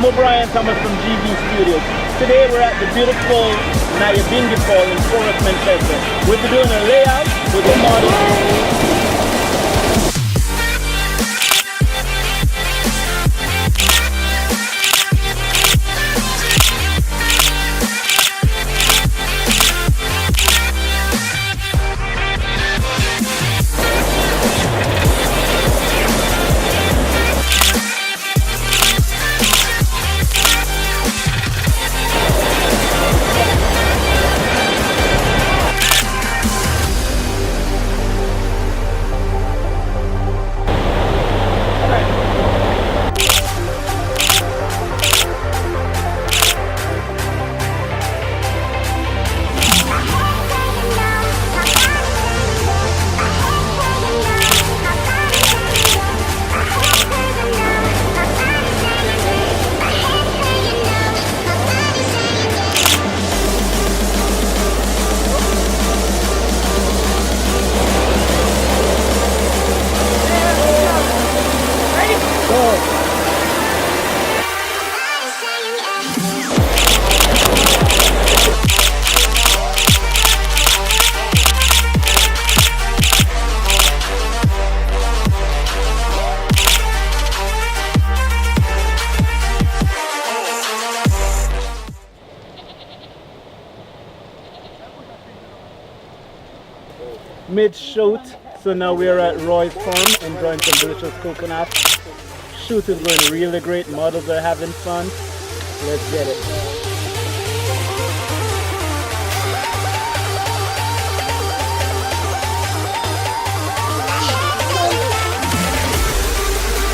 I'm O'Brien Thomas from GV Studios. Today we're at the beautiful Nyabinghi Fall in Forest, Manchester. We'll be doing a layout with the model. Mid-shoot, so now we're at Roy's farm enjoying some delicious coconut. Shoot is going really great, models are having fun. Let's get it.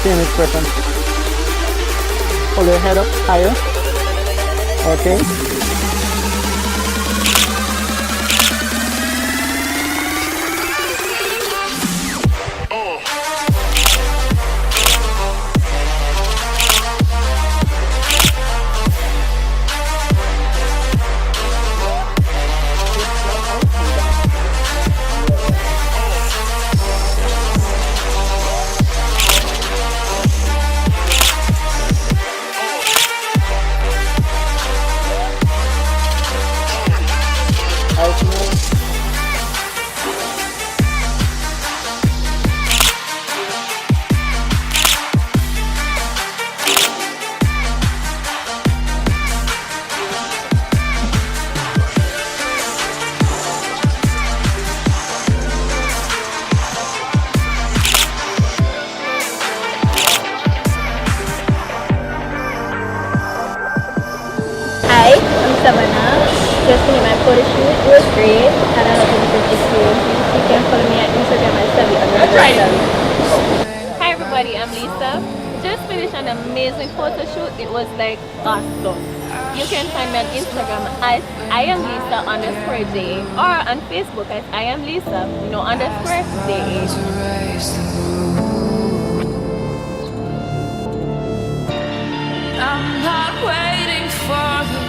Same expression. Hold your head up higher. Okay. Just finished my photo shoot. It was great. Had a lot of different experiences. You can follow me at Instagram at Savvy. Hi everybody, I'm Lisa. Just finished an amazing photo shoot. It was like awesome. You can find me on Instagram as IamLisa_J or on Facebook as IamLisa_J. I'm not waiting for the